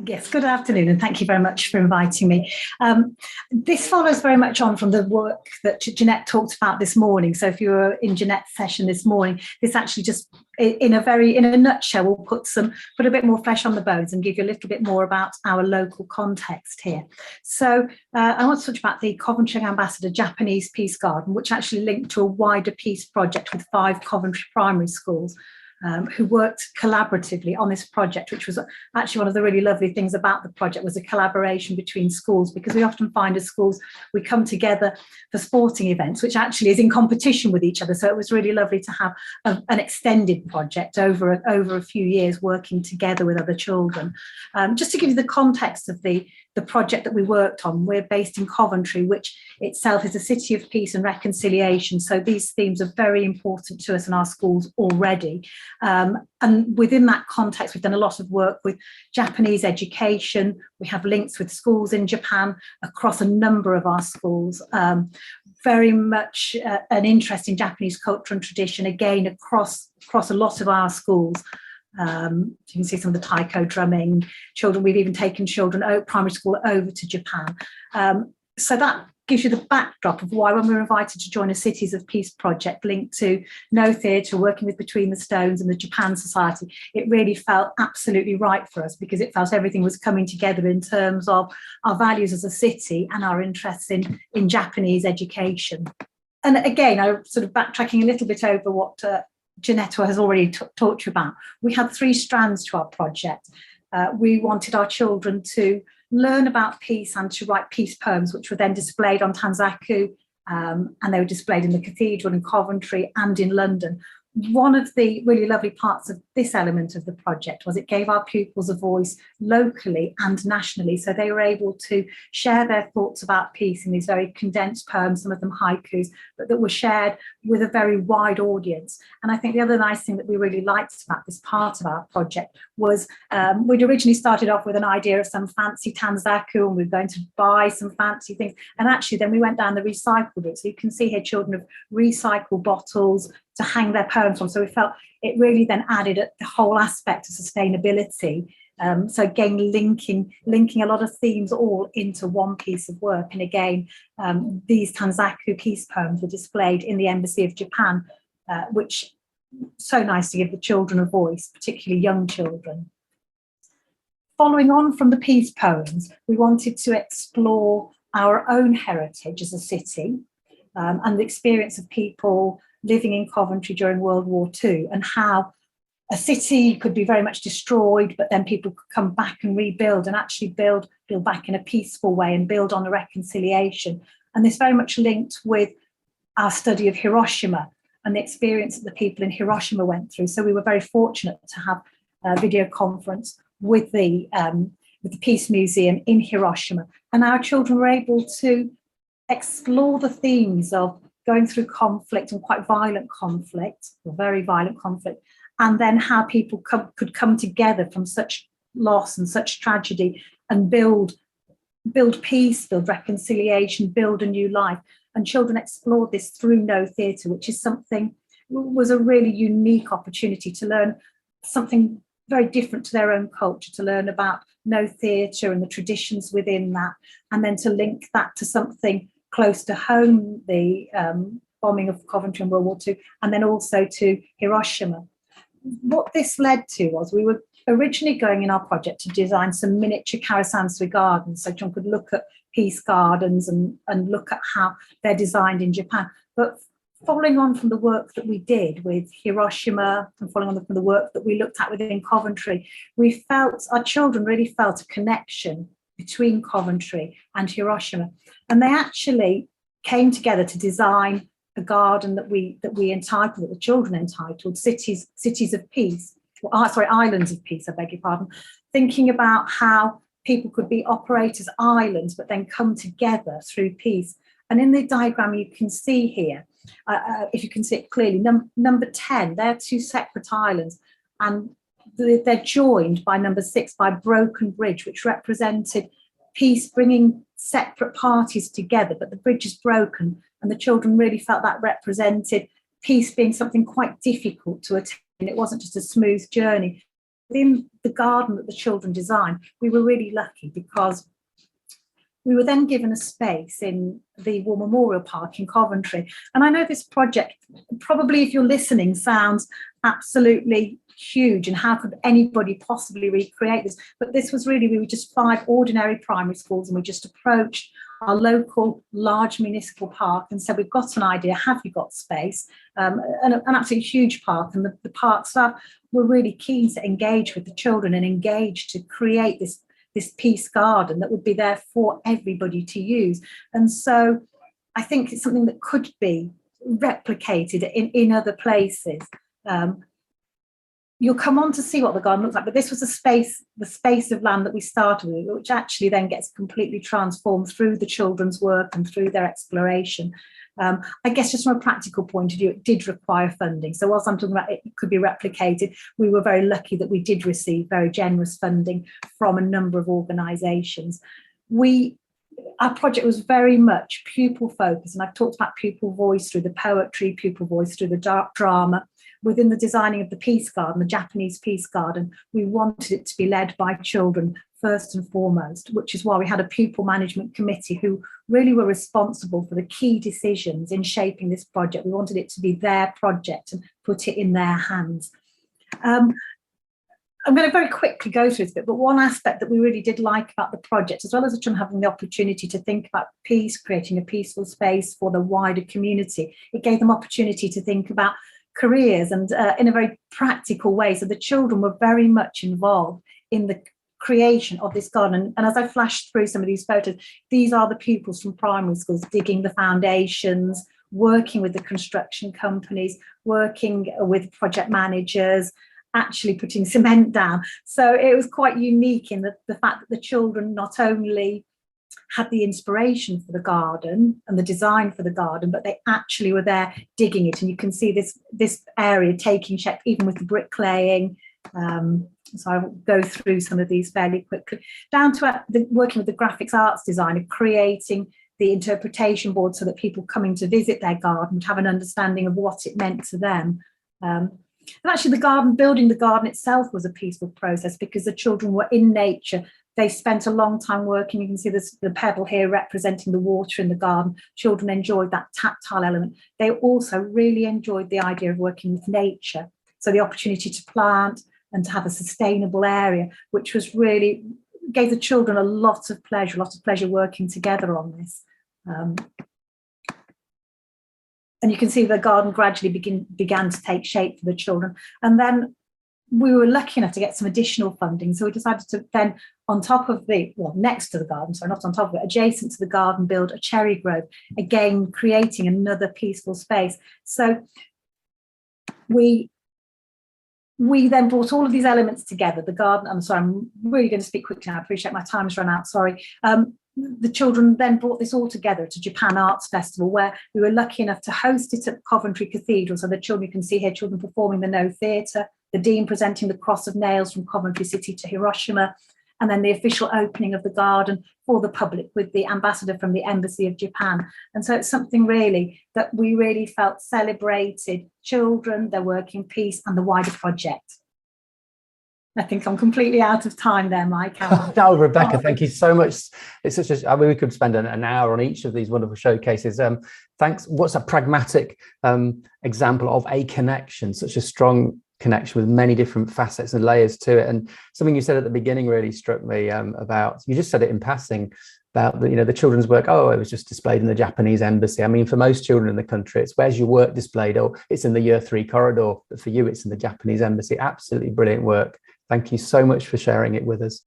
Yes, good afternoon, and thank you very much for inviting me. This follows very much on from the work that Jeanette talked about this morning. So if you were in Jeanette's session this morning, this actually just, in a nutshell, will put a bit more flesh on the bones and give you a little bit more about our local context here. So I want to talk about the Coventry Ambassador Japanese Peace Garden, which actually linked to a wider peace project with 5 Coventry primary schools. Who worked collaboratively on this project, which was actually one of the really lovely things about the project, was a collaboration between schools, because we often find as schools we come together for sporting events, which actually is in competition with each other. So it was really lovely to have an extended project over a few years working together with other children. Just to give you the context of the project that we worked on, we're based in Coventry, which itself is a city of peace and reconciliation. So these themes are very important to us in our schools already. And within that context, we've done a lot of work with Japanese education. We have links with schools in Japan across a number of our schools. Very much an interest in Japanese culture and tradition, again, across a lot of our schools. You can see some of the Taiko drumming children. We've even taken children primary school over to Japan. So that gives you the backdrop of why, when we were invited to join a Cities of Peace project linked to No Theatre, working with Between the Stones and the Japan Society, it really felt absolutely right for us, because it felt everything was coming together in terms of our values as a city and our interests in Japanese education. And again, I'm sort of backtracking a little bit over what Jeanette has already talked to you about. We had 3 strands to our project. We wanted our children to learn about peace and to write peace poems, which were then displayed on Tanzaku, and they were displayed in the Cathedral in Coventry and in London. One of the really lovely parts of this element of the project was it gave our pupils a voice locally and nationally. So they were able to share their thoughts about peace in these very condensed poems, some of them haikus, but that were shared with a very wide audience. And I think the other nice thing that we really liked about this part of our project was we'd originally started off with an idea of some fancy tanzaku, and we were going to buy some fancy things. And actually then we went down the recycle route. So you can see here children have recycled bottles to hang their poems on. So we felt it really then added the whole aspect of sustainability. So again, linking a lot of themes all into one piece of work. And again, these Tanzaku peace poems were displayed in the Embassy of Japan, which so nice to give the children a voice, particularly young children. Following on from the peace poems, we wanted to explore our own heritage as a city, and the experience of people living in Coventry during World War II, and how a city could be very much destroyed, but then people could come back and rebuild and actually build back in a peaceful way and build on a reconciliation. And this very much linked with our study of Hiroshima and the experience that the people in Hiroshima went through. So we were very fortunate to have a video conference with the Peace Museum in Hiroshima. And our children were able to explore the themes of going through conflict, and quite violent conflict, or very violent conflict, and then how people could come together from such loss and such tragedy and build peace, build reconciliation, build a new life. And children explored this through No Theatre, which was a really unique opportunity to learn something very different to their own culture, to learn about No Theatre and the traditions within that, and then to link that to something close to home, the bombing of Coventry in World War II, and then also to Hiroshima. What this led to was we were originally going in our project to design some miniature Karasansui gardens, so children could look at peace gardens and look at how they're designed in Japan. But following on from the work that we did with Hiroshima and following on from the work that we looked at within Coventry, our children really felt a connection between Coventry and Hiroshima. And they actually came together to design a garden that the children entitled Cities of Peace, Islands of Peace, I beg your pardon, thinking about how people could be operators islands, but then come together through peace. And in the diagram you can see here, if you can see it clearly, number 10, they're 2 separate islands, and they're joined by number 6 by a broken bridge, which represented peace bringing separate parties together, but the bridge is broken, and the children really felt that represented peace being something quite difficult to attain. It wasn't just a smooth journey. within the garden that the children designed, we were really lucky because we were then given a space in the War Memorial Park in Coventry. And I know this project, probably if you're listening, sounds absolutely huge, and how could anybody possibly recreate this? But this was really, we were just 5 ordinary primary schools, and we just approached our local large municipal park and said, we've got an idea, have you got space? An absolutely huge park, and the park staff were really keen to engage with the children and engage to create this peace garden that would be there for everybody to use. And so I think it's something that could be replicated in other places. You'll come on to see what the garden looks like, but this was the space of land that we started with, which actually then gets completely transformed through the children's work and through their exploration. I guess just from a practical point of view, it did require funding. So whilst I'm talking about it could be replicated, we were very lucky that we did receive very generous funding from a number of organisations. Our project was very much pupil focused, and I've talked about pupil voice through the poetry, pupil voice through the drama. Within the designing of the Peace Garden, the Japanese Peace Garden, we wanted it to be led by children first and foremost, which is why we had a pupil management committee who really were responsible for the key decisions in shaping this project. We wanted it to be their project and put it in their hands. I'm going to very quickly go through this bit, but one aspect that we really did like about the project, as well as having the opportunity to think about peace, creating a peaceful space for the wider community, it gave them opportunity to think about careers and in a very practical way. So the children were very much involved in the creation of this garden. And as I flashed through some of these photos, these are the pupils from primary schools digging the foundations, working with the construction companies, working with project managers, actually putting cement down. So it was quite unique in the fact that the children not only had the inspiration for the garden and the design for the garden, but they actually were there digging it. And you can see this area taking shape, even with the bricklaying. So I will go through some of these fairly quickly, down to working with the graphics arts designer, creating the interpretation board so that people coming to visit their garden would have an understanding of what it meant to them. And actually building the garden itself was a peaceful process because the children were in nature. They spent a long time working. You can see the pebble here representing the water in the garden. Children enjoyed that tactile element. They also really enjoyed the idea of working with nature. So the opportunity to plant and to have a sustainable area, which was really, gave the children a lot of pleasure working together on this. And you can see the garden gradually began to take shape for the children. And then we were lucky enough to get some additional funding. So we decided to then, on top of next to the garden, so not on top of it, adjacent to the garden, build a cherry grove, again, creating another peaceful space. So we then brought all of these elements together. The garden, I'm sorry, I'm really going to speak quickly now. I appreciate my time has run out, sorry. The children then brought this all together at a Japan Arts Festival, where we were lucky enough to host it at Coventry Cathedral. So the children, you can see here, children performing the No Theatre, the Dean presenting the Cross of Nails from Coventry City to Hiroshima, and then the official opening of the garden for the public with the ambassador from the Embassy of Japan. And so it's something really that we really felt celebrated children, their work in peace, and the wider project. I think I'm completely out of time there, Mike. No, Rebecca, thank you so much. It's such a, I mean, we could spend an hour on each of these wonderful showcases. Thanks. What's a pragmatic example of a connection, such a strong connection with many different facets and layers to it. And something you said at the beginning really struck me about, you just said it in passing, about the children's work. Oh, it was just displayed in the Japanese embassy. I mean, for most children in the country, it's where's your work displayed? Oh, it's in the Year 3 corridor. But for you, it's in the Japanese embassy. Absolutely brilliant work. Thank you so much for sharing it with us.